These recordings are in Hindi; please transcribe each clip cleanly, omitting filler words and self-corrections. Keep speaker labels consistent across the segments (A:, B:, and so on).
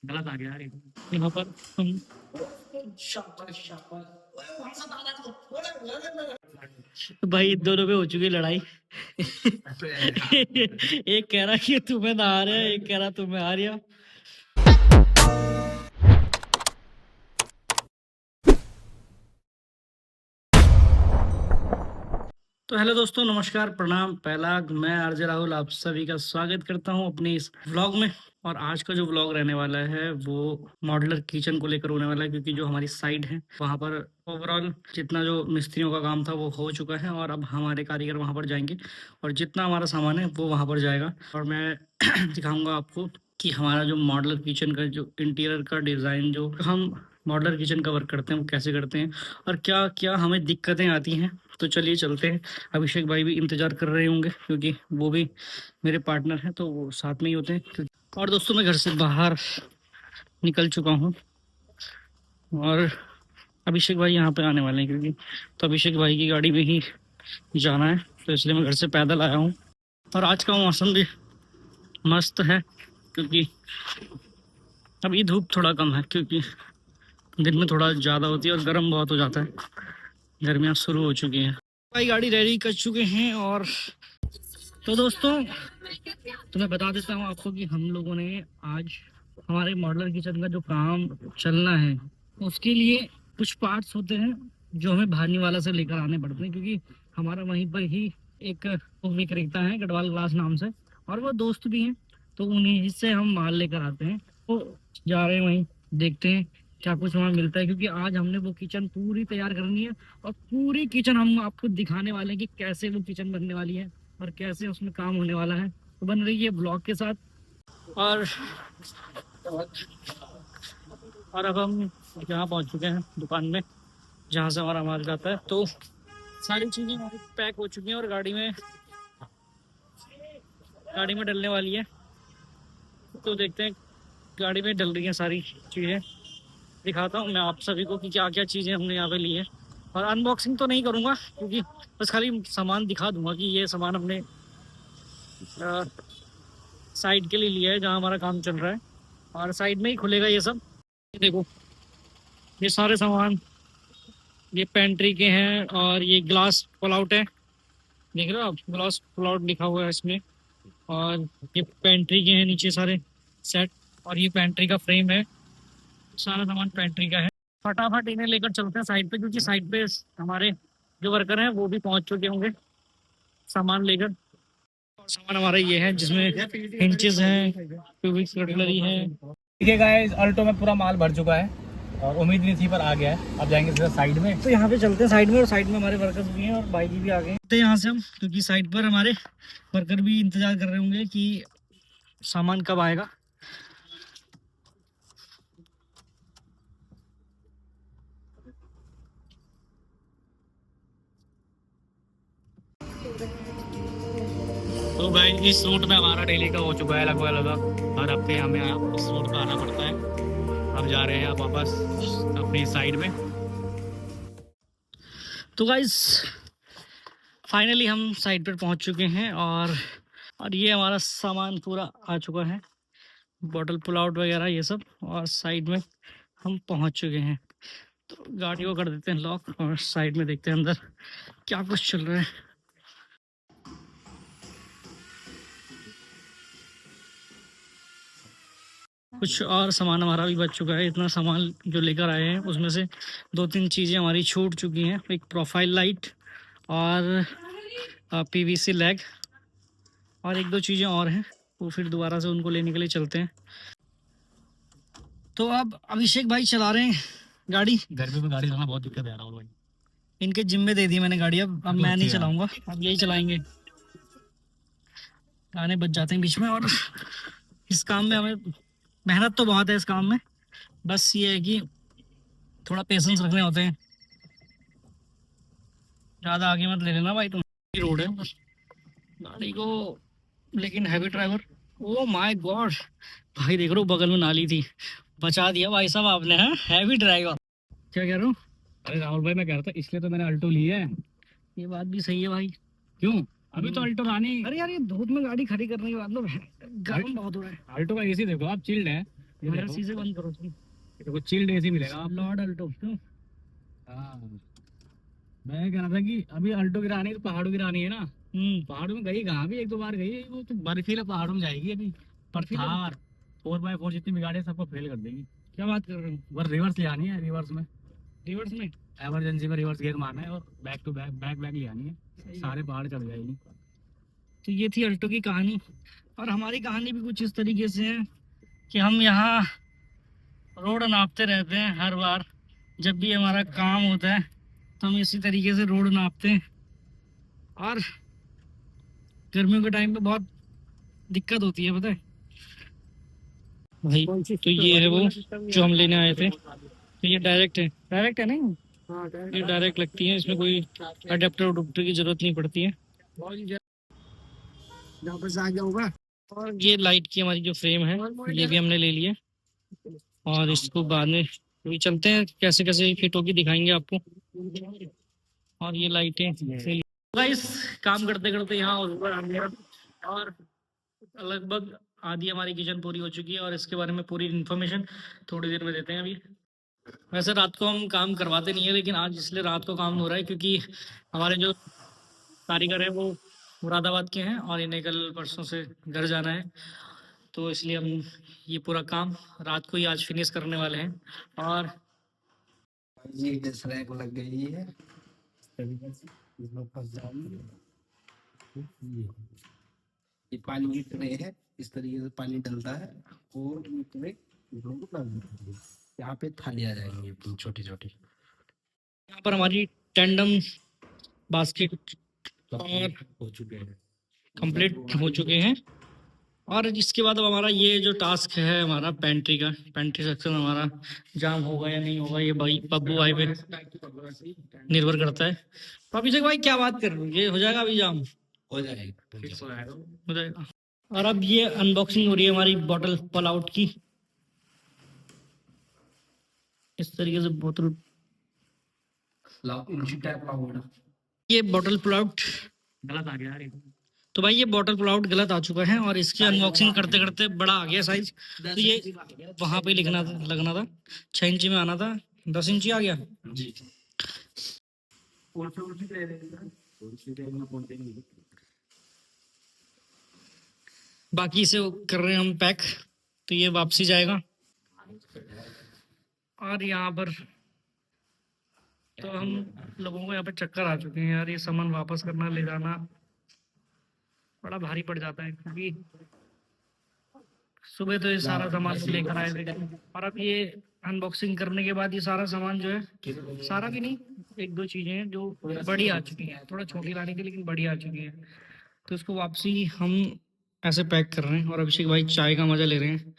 A: गलत आ गया यार यहाँ पर हम। भाई इन दोनों में हो चुकी लड़ाई। एक कह रहा कि तुम्हें ना आ रहा है, एक कह रहा तुम्हें आ रही है। तो हेलो दोस्तों, नमस्कार, प्रणाम, पहला मैं आरजे राहुल आप सभी का स्वागत करता हूं अपने इस व्लॉग में। और आज का जो व्लॉग रहने वाला है वो मॉड्यूलर किचन को लेकर होने वाला है, क्योंकि जो हमारी साइट है वहां पर ओवरऑल जितना जो मिस्त्रियों का काम था वो हो चुका है और अब हमारे कारीगर वहां पर जाएंगे और जितना हमारा सामान है वो वहां पर जाएगा। और मैं दिखाऊंगा आपको कि हमारा जो मॉडलर किचन का जो इंटीरियर का डिज़ाइन, जो हम मॉडलर किचन का वर्क करते हैं वो कैसे करते हैं और क्या क्या हमें दिक्कतें आती हैं। तो चलिए चलते हैं। अभिषेक भाई भी इंतज़ार कर रहे होंगे क्योंकि वो भी मेरे पार्टनर हैं, तो वो साथ में ही होते हैं। और दोस्तों मैं घर से बाहर निकल चुका हूँ और अभिषेक भाई यहाँ पे आने वाले हैं, क्योंकि तो अभिषेक भाई की गाड़ी में ही जाना है, तो इसलिए मैं घर से पैदल आया हूँ। और आज का मौसम भी मस्त है, क्योंकि अभी धूप थोड़ा कम है, क्योंकि दिन में थोड़ा ज़्यादा होती है और गर्म बहुत हो जाता है। गर्मियाँ शुरू हो चुकी हैं। भाई गाड़ी रेडी कर चुके हैं। और तो दोस्तों तो मैं बता देता हूँ आपको कि हम लोगों ने आज हमारे मॉडलर किचन का जो काम चलना है उसके लिए कुछ पार्ट्स होते हैं जो हमें भानी वाला से लेकर आने पड़ते हैं, क्योंकि हमारा वहीं पर ही एक विक्रेता है गढ़वाल ग्लास नाम से, और वो दोस्त भी हैं, तो उन्हीं से हम माल लेकर आते हैं। तो जा रहे हैं वहीं, देखते हैं क्या कुछ वहाँ मिलता है, क्योंकि आज हमने वो किचन पूरी तैयार करनी है और पूरी किचन हम आपको दिखाने वाले हैं कि कैसे वो किचन बनने वाली है और कैसे उसमें काम होने वाला है। तो बन रही है ब्लॉग के साथ। और अब हम यहाँ पहुँच चुके हैं दुकान में जहाँ से हमारा माल जाता है। तो सारी चीज़ें हमारी पैक हो चुकी हैं और गाड़ी में डलने वाली है। तो देखते हैं, गाड़ी में डल रही हैं सारी चीज़ें। दिखाता हूँ मैं आप सभी को कि क्या क्या चीज़ें हमने यहाँ पे ली है। और अनबॉक्सिंग तो नहीं करूँगा, क्योंकि बस खाली सामान दिखा दूंगा कि ये सामान हमने साइड के लिए लिया है जहाँ हमारा काम चल रहा है। और साइड में ही खुलेगा ये सब। देखो ये सारे सामान, ये पेंट्री के हैं और ये ग्लास पुल आउट है, देख रहे हो आप, ग्लास पुल आउट लिखा हुआ है इसमें। और ये पेंट्री के हैं नीचे सारे सेट, और ये पेंट्री का फ्रेम है। सारा सामान पेंट्री का है। फटाफट इन्हें लेकर चलते हैं साइड पे, क्योंकि साइड पे हमारे जो वर्कर हैं वो भी पहुंच चुके होंगे सामान लेकर। और सामान हमारा ये है जिसमें इंचेस हैं, क्यूबिक कटलरी है।
B: ठीक है गाइस, अल्टो में पूरा माल भर चुका है और उम्मीद नहीं थी पर आ गया है। अब जाएंगे सीधा साइड में।
A: तो यहाँ पे चलते हैं साइड में, और साइड में हमारे वर्कर्स भी हैं और भाई जी भी आ गए हैं। तो यहाँ से हम, क्योंकि साइड पर हमारे वर्कर भी इंतजार कर रहे होंगे कि सामान कब आएगा। तो भाई इस रूट में हमारा डेली का हो चुका है लगभग हर हफ्ते हमें इस रूट पर आना पड़ता है। अब जा रहे हैं आप वापस अपनी साइड में। तो गाइस फाइनली हम साइड पर पहुंच चुके हैं और ये हमारा सामान पूरा आ चुका है, बॉटल पुल आउट वगैरह ये सब। और साइड में हम पहुंच चुके हैं, तो गाड़ी को कर देते हैं लॉक और साइड में देखते हैं अंदर क्या कुछ चल रहा है। कुछ और सामान हमारा भी बच चुका है। इतना सामान जो लेकर आए हैं उसमें से 2-3 चीज़ें हमारी छूट चुकी हैं, एक प्रोफाइल लाइट और पीवीसी लैग, और 1-2 चीज़ें और हैं, वो फिर दोबारा से उनको लेने के लिए चलते हैं। तो अब अभिषेक भाई चला रहे हैं गाड़ी।
B: गर्मी में गाड़ी चलाना बहुत दिक्कत है राहुल भाई।
A: इनके जिम्मे दे दी मैंने गाड़ी, अब मैं नहीं चलाऊंगा, अब यही चलाएंगे। गाने बज जाते हैं बीच में। और इस काम में हमें मेहनत तो बहुत है इस काम में, बस ये है कि थोड़ा पेशेंस रखने होते हैं। ज़्यादा आगे मत ले लेना भाई, तुम रोड है बस गाड़ी को। लेकिन heavy driver, oh my God भाई देख रहे हो बगल में नाली थी, बचा दिया भाई साहब आपने। है हैवी ड्राइवर, क्या कह रहे हो?
B: अरे राहुल भाई, मैं कह रहा था इसलिए तो मैंने अल्टो ली है।
A: ये बात भी सही है भाई।
B: क्यों? अभी तो अल्टो लानी।
A: अरे यार ये धूप में गाड़ी खड़ी करने के बाद गर्म बहुत हो रहा है।
B: अल्टो का एसी देखो आप, चिल्ड है।
A: यार चीजें बंद करो तुम।
B: देखो चिल्ड एसी मिलेगा आपको।
A: लॉर्ड अल्टो क्यों?
B: हाँ, मैं कह रहा था कि अभी अल्टो गिरानी है तो पहाड़ों गिरानी है ना। पहाड़ों में गई कहाँ भी, एक दो बार गई है, वो तो बर्फीला पहाड़ों में जाएगी अभी। पर
A: बर्फीला?
B: थार 4x4 जितनी भी गाड़ियाँ सबको फेल कर देंगी।
A: क्या बात कर रहे हो?
B: बस रिवर्स ले आनी है, रिवर्स में
A: रिवर्स में?
B: इमरजेंसी में रिवर्स गियर मारना है और back to back back back ले आनी है,
A: सही है।
B: सारे पहाड़ चढ़ जाएगी।
A: तो ये थी अल्टो की कहानी। और हमारी कहानी भी कुछ इस तरीके से है कि हम यहाँ रोड नापते रहते हैं हर बार। जब भी हमारा काम होता है तो हम इसी तरीके से रोड नापते हैं। और गर्मियों के टाइम पे बहुत दिक्कत होती है, पता है भाई। तो ये है वो जो हम लेने आए थे। तो ये डायरेक्ट है नहीं, ये डायरेक्ट लगती है, इसमें कोई अडेप्टर उडेप्टर की जरूरत नहीं पड़ती है। वापस आ गया होगा। और ये लाइट की हमारी जो फ्रेम है ये भी हमने ले लिया। और इसको बाद में अभी चलते हैं, कैसे कैसे फिट होगी दिखाएंगे आपको। और ये लाइटें गाइस, काम करते करते यहाँ ऊपर आ गया। और लगभग आधी हमारी किचन पूरी हो चुकी है और इसके बारे में पूरी इन्फॉर्मेशन थोड़ी देर में देते हैं अभी। वैसे रात को हम काम करवाते नहीं है, लेकिन आज इसलिए रात को काम हो रहा है क्योंकि हमारे जो कारीगर है वो मुरादाबाद के हैं और इन्हें कल परसों से घर जाना है। तो इसलिए हम ये पूरा काम रात को ही आज फिनिश करने वाले हैं। और
C: ये गैस रैक लग गई है इस तरीके से, इसमें फंस जाएंगे। ये पानी की ट्रे है, इस तरीके से पानी डलता है और ये ट्रे इसमें डाल देते हैं। यहाँ पे थाली आ जाएंगी अपनी छोटी छोटी।
A: यहाँ पर हमारी टेंडम बास्केट और
C: हो चुके हैं,
A: कंप्लीट हो चुके हैं। और इसके बाद अब हमारा ये जो टास्क है हमारा पेंट्री का, पेंट्री सेक्शन हमारा जाम होगा या नहीं होगा ये भाई पब्बू भाई पे निर्भर करता है। तो अभिषेक भाई क्या बात कर रहे हो, ये हो जाएगा अभी जाम?
C: हो जाएगा।
A: हो जाएगा। और अब ये अनबॉक्सिंग हो रही है हमारी बॉटल पुल आउट की। इस तरीके से बोतल,
C: लाओ इंची टैप लाओ।
A: ये बॉटल पुल आउट
B: गलत आ गया यार ये।
A: तो भाई ये बॉटल पुल आउट गलत आ चुका है और इसकी अनबॉक्सिंग करते करते बड़ा आ गया साइज। तो ये वहां पे लिखना था, लगना था 6 इंची में आना था, 10 इंची आ गया।
C: जी
A: बाकी इसे कर रहे हैं हम पैक, तो ये वापसी जाएगा। और यहाँ पर तो हम लोगों को यहाँ पे चक्कर आ चुके हैं यार, ये सामान वापस करना ले जाना बड़ा भारी पड़ जाता है क्योंकि सुबह तो ये सारा सामान लेकर आए थे और अब ये अनबॉक्सिंग करने के बाद ये सारा सामान जो है, सारा भी नहीं, एक दो चीजें हैं जो बड़ी आ चुकी हैं, थोड़ा छोटी लाने की लेकिन बड़ी आ चुकी हैं। तो इसको वापसी हम ऐसे पैक कर रहे हैं और अभिषेक भाई चाय का मजा ले रहे हैं।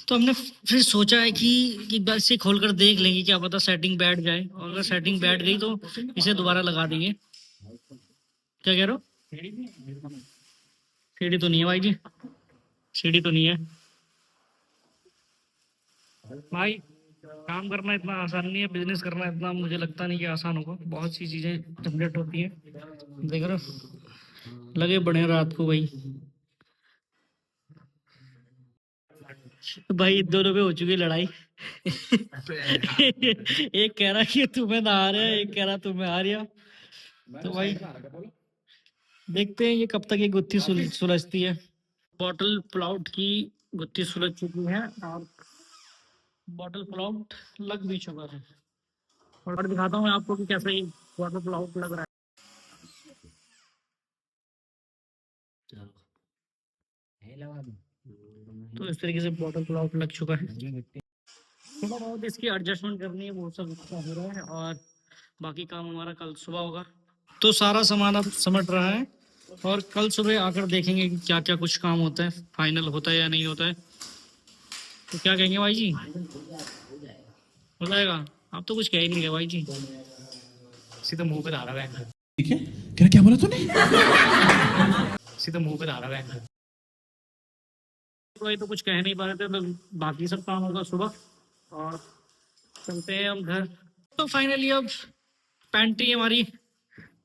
A: तो हमने फिर सोचा है कि एक बार इसे खोल कर देख लेंगे, क्या पता सेटिंग बैठ जाए, और अगर सेटिंग बैठ गई तो इसे दोबारा लगा देंगे। क्या कह रहे हो? सीढ़ी तो नहीं है भाई जी, सीढ़ी तो नहीं है भाई। काम करना इतना आसान नहीं है, बिजनेस करना इतना मुझे लगता नहीं कि आसान होगा, बहुत सी चीजें झंझट होती है। देख रहे हो, लगे बड़े हैं रात को भाई। भाई दोनों पे हो चुकी है लड़ाई। एक कह रहा कि तुम्हें ना आ रहा है, एक कह रहा तुम्हें आ रहा। तो भाई देखते हैं ये कब तक ये गुत्थी सुलझती है। बॉटल प्लाउट की गुत्थी सुलझ चुकी है और बॉटल प्लाउट लग भी चुका है। और दिखाता हूँ मैं आपको कि कैसे ये बॉटल प्लाउट लग रहा है। तो इस तरीके से बॉटल प्लाउट लग चुका है। थोड़ा बहुत इसकी एडजस्टमेंट करनी है, वो सब इसका हो रहा है और बाकी काम हमारा कल सुबह होगा। तो सारा सामान अब समझ रहा है और कल सुबह आकर देखेंगे कि क्या क्या कुछ काम होता है, फाइनल होता है या नहीं होता है। तो क्या कहेंगे भाई जी, हो जाएगा? आप तो कुछ कह ही नहीं रहे भाई जी,
B: सीधा मुंह पे धारा है।
D: ठीक है, कह रहा क्या बोला तूने?
B: सीधा मुंह पे धारा है।
A: भाई तो कुछ कह नहीं पा रहे थे, तो बाकी सब काम होगा सुबह और चलते हैं हम घर। तो फाइनली अब पेंट्री हमारी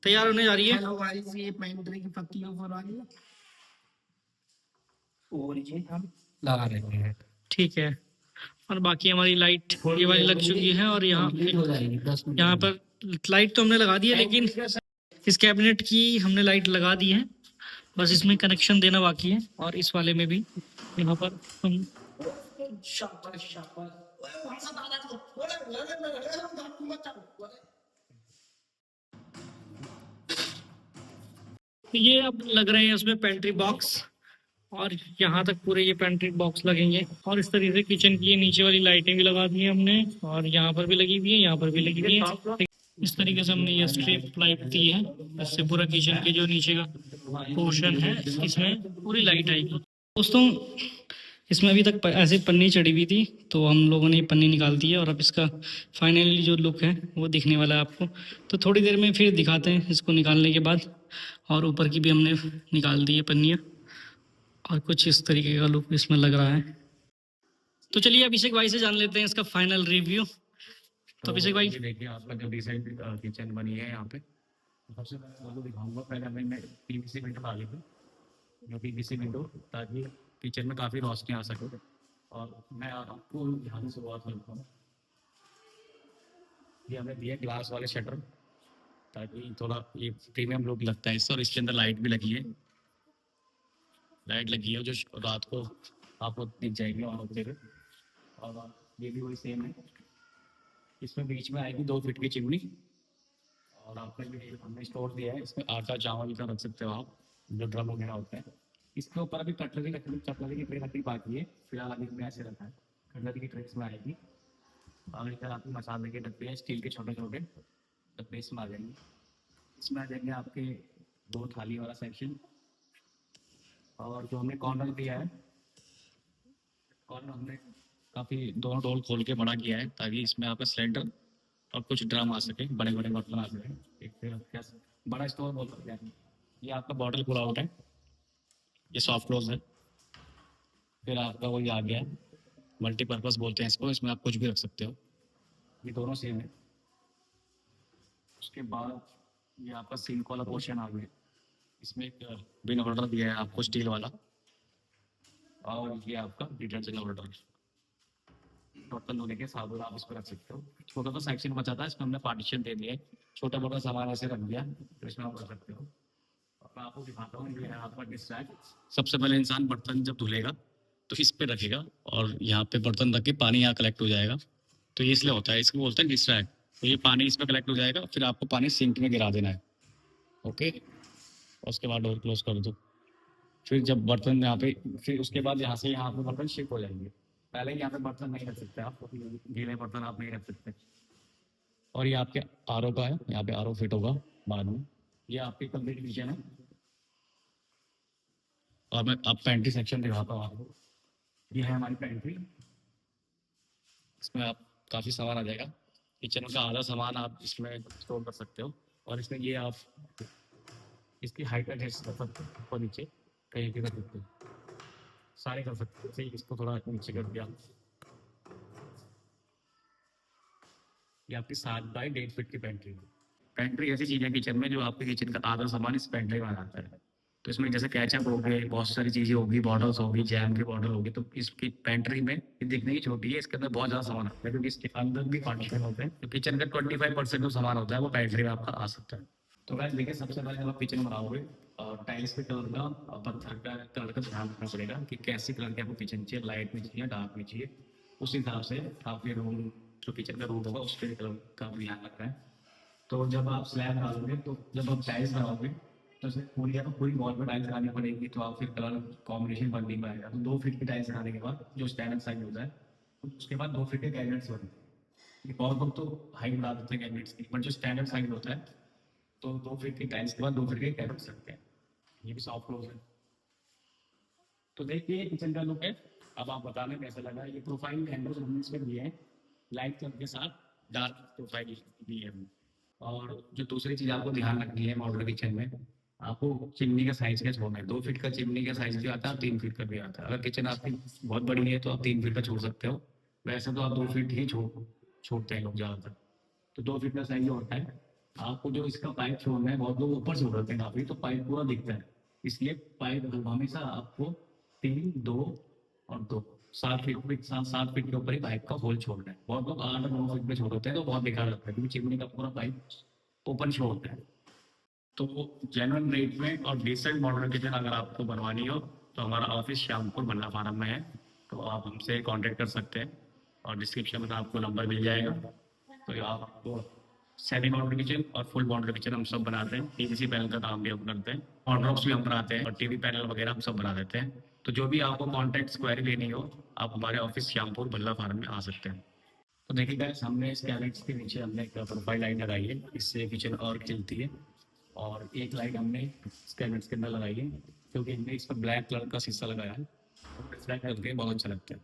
A: तैयार होने जा रही है।
C: हेलो गाइस, ये पेंट्री की पत्तियों पर आ गई और ये हम लगा रहे हैं।
A: ठीक है। और बाकी हमारी लाइट ये वाली लग चुकी है और यहाँ
C: कंप्लीट हो जाएगी 10 मिनट
A: यहाँ
C: में।
A: पर लाइट तो हमने लगा दी है, लेकिन इस कैबिनेट की हमने लाइट लगा दी है, बस इसमें कनेक्शन देना बाकी है। और इस वाले में भी यहाँ पर हम ये अब लग रहे हैं उसमें पेंट्री बॉक्स, और यहाँ तक पूरे ये पेंट्री बॉक्स लगेंगे। और इस तरीके से किचन की ये नीचे वाली लाइटें भी लगा दी है हमने, और यहाँ पर भी लगी हुई है, यहाँ पर भी लगी हुई है। इस तरीके से हमने ये स्ट्रिप लाइट दी है, इससे पूरा किचन के जो नीचे का पोर्शन है इसमें पूरी लाइट आएगी। दोस्तों इसमें अभी तक ऐसे पन्नी चढ़ी हुई थी, तो हम लोगों ने ये पन्नी निकाल दी है और अब इसका फाइनली जो लुक है वो दिखने वाला है आपको। तो थोड़ी देर में फिर दिखाते हैं इसको निकालने के बाद। और ऊपर की भी हमने निकाल दी है पन्नियाँ, और कुछ इस तरीके का लुक इसमें लग रहा है। तो चलिए अभिषेक भाई से जान लेते हैं इसका फाइनल रिव्यू। तो अभिषेक भाई
B: ये देखिए आपका जो डिसाइड किचन बनी है यहाँ पे, सबसे पहले आपको दिखाऊंगा। पहले मैं पीवीसी विंडो डाली थी, जो पीवीसी विंडो, ताकि किचन में काफ़ी रोशनी आ सके। और मैं आपको यहाँ से शुरुआत करता हूँ। ये हमने दिया ग्लास वाले शटर, ताकि थोड़ा ये प्रीमियम लुक लगता है इससे। और इसके अंदर लाइट भी लगी है, लाइट लगी है जो रात को आपको दिख जाएगी ऑन होते हुए। और ये भी वही सेम है, इसमें बीच में आएगी 2 फीट की चिमनी। और आपने भी हमने स्टोर दिया है, इसमें आटा चावल का रख सकते हो आप, जो ड्रम वगैरह होता है। इसके ऊपर अभी कटलरी की ट्रे रखनी बाकी है, फिलहाल अभी इसमें ऐसे रखा है। कटलरी की ट्रे इसमें आएगी, और इधर आपके मसाले के डब्बे हैं, स्टील के छोटे छोटे डब्बे इसमें आ जाएंगे। इसमें आ जाएंगे आपके 2 थाली वाला सेक्शन। और जो हमने कॉर्नर दिया है, कॉर्नर हमने काफ़ी दोनों डोल खोल के बड़ा किया है, ताकि इसमें आपका सिलेंडर और कुछ ड्रम आ सके, बड़े बड़े बर्तन आ सके। एक फिर क्या बड़ा स्टोर बोल सकते हैं। ये आपका बॉटल पुल आउट है, ये सॉफ्ट क्लोज है। फिर आपका वही आ गया मल्टीपर्पज़ बोलते हैं इसको, इसमें आप कुछ भी रख सकते हो। ये दोनों सेम है। उसके बाद ये आपका सिंक वाला पोर्शन आ गया, इसमें एक बिन होल्डर दिया है आपको स्टील वाला। और ये आपका डिटर्जेंट होल्डर, बर्तन धोने के साबुन आप इस पर रख सकते हो। छोटा सा सेक्शन बचा था, इसमें हमने पार्टीशन दे दिया है, छोटा मोटा सामान ऐसे रख दिया, तो इसमें आप रख सकते हो। और मैं आपको दिखाता हूँ, ये है आपका डिश रैक। सबसे पहले इंसान बर्तन जब धुलेगा तो इस पे रखेगा, और यहाँ पे बर्तन रख के पानी यहाँ कलेक्ट हो जाएगा। तो ये इसलिए होता है, इसको बोलते हैं डिश रैक। तो ये पानी इसमें कलेक्ट हो जाएगा, फिर आपको पानी सिंक में गिरा देना है। ओके, उसके बाद डोर क्लोज कर दो। फिर जब बर्तन यहाँ पे, फिर उसके बाद यहाँ से यहाँ पे बर्तन शिफ्ट हो जाएंगे। पहले यहाँ पे बर्तन नहीं रख सकते आप, गीले बर्तन आप नहीं रख सकते। और ये आपके आरओ का है, यहाँ पे आरओ फिट होगा बाद में। ये आपकी कंप्लीट किचन है। और मैं आप पेंट्री सेक्शन दिखाता हूँ आपको। ये है हमारी पेंट्री, इसमें आप काफ़ी सामान आ जाएगा। किचन का आधा सामान आप इसमें स्टोर कर सकते हो। और इसमें ये आप इसकी हाइट एडजस्ट कर सकते हो, ऊपर नीचे कहीं भी कर सकते हो, सारे कर सकते हो। सही, इसको थोड़ा नीचे कर दिया। ये आपकी 7 बाई 1.5 फीट की पेंट्री है। पेंट्री ऐसी चीज़ है किचन में जो आपके किचन का आधा सामान इस पेंट्री में आ जाता है। तो इसमें जैसे कैचअप हो गए, बहुत सारी चीज़ें होगी, बॉटल्स होगी, जैम की बॉटल होगी। तो इसकी पेंट्री में ये दिखने की छोटी है, इसके अंदर बहुत ज़्यादा सामान आता है, क्योंकि इसके अंदर भी पार्टीशन होते हैं। तो किचन का 25% जो सामान होता है वो पेंट्री में आपका आ सकता है। तो गाइस देखिए, सबसे पहले जब आप किचन बनाओगे, टाइल्स पे कलर का और पत्थर का कलर का ध्यान रखना पड़ेगा कि कैसी कलर की आपको किचन चाहिए, लाइट में चाहिए, डार्क में चाहिए। उस हिसाब से आपके रूम, जो किचन का रूम होगा, उसके कलर का ध्यान रखना है। तो जब आप स्लैब डालोगे, तो जब आप टाइल्स लगाओगे, तो उसमें पूरी वॉल पर टाइल्स लगानी पड़ेगी। तो आप फिर कलर कॉम्बिनेशन बन नहीं पाएगा। तो 2 फीट की टाइल्स लगाने के बाद जो स्टैंडर्ड साइज होता है, तो उसके बाद 2 फीट के कैबिनेट्स बनते हैं। बहुत लोग तो हाइट बढ़ा देते हैं कैबिनेट्स की, बट जो स्टैंडर्ड साइज होता है, तो 2 फीट की टाइल्स के बाद 2 फीट के कैबिनेट्स रखते हैं। ये भी सॉफ्ट क्लोज है। तो देखिए किचन का लुक है। अब आप बताना कैसा लगा। ये प्रोफाइल हैंडल हमने इसमें दिए हैं, लाइट कलर के साथ डार्क प्रोफाइल दी है। और जो दूसरी चीज़ आपको ध्यान रखनी है मॉडुलर किचन में, आपको चिमनी का साइज क्या छोड़ना है। 2 फीट का चिमनी का साइज भी आता है, 3 फीट का भी आता है। अगर किचन आपकी बहुत बड़ी है तो आप 3 फीट का छोड़ सकते हो। वैसे तो आप 2 फीट ही छोड़ते हैं लोग ज़्यादातर। तो 2 फीट का साइज होता है। आपको जो इसका पाइप छोड़ना है, बहुत लोग ऊपर छोड़ देते हैं काफ़ी, तो पाइप पूरा दिखता है। इसलिए पाइप हमेशा आपको 3, 2 और 2 7 फीट के ऊपर ही पाइप का होल छोड़ना है। बहुत लोग 8-9 फीट में छोड़ देते हैं तो बहुत बेकार लगता है, क्योंकि चिमनी का पूरा पाइप ओपन छोड़ता है। तो जेन्युइन रेट में और डिसेंट मॉडर्न किचन अगर आपको बनवानी हो तो हमारा ऑफिस श्यामपुर बल्ला फार्म में है, तो आप हमसे कांटेक्ट कर सकते हैं और डिस्क्रिप्शन में आपको नंबर मिल जाएगा। तो आपको सेमी मॉडर्न किचन और फुल मॉडर्न किचन हम सब बनाते हैं। पीवीसी पैनल का काम भी हम करते हैं, ऑनड्रॉप्स भी हम बनाते हैं और टीवी पैनल वगैरह हम सब बना देते हैं। तो जो भी आपको कॉन्टैक्ट क्वेरी लेनी हो आप हमारे ऑफिस श्यामपुर बल्ला फार्म में आ सकते हैं। तो देखिए गाइस, हमने इस कैबिनेट्स के नीचे हमने एक प्रोफाइल लाइट लगाई है, इससे किचन और खिलती है। और एक लाइट हमने इस कैबिनेट्स के अंदर लगाई है क्योंकि हमने इस पर ब्लैक कलर का शीशा लगाया है, तो रिफ्लेक्ट करके बहुत अच्छा लगता है।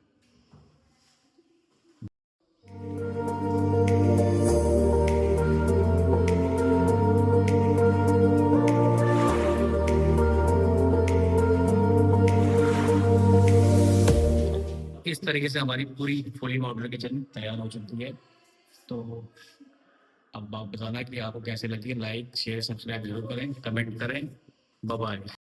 B: इस तरीके से हमारी पूरी फुली मॉड्यूलर किचन तैयार हो चुकी है। तो अब आप बताना कि आपको कैसे लगी है। लाइक शेयर सब्सक्राइब जरूर करें, कमेंट करें। Bye bye.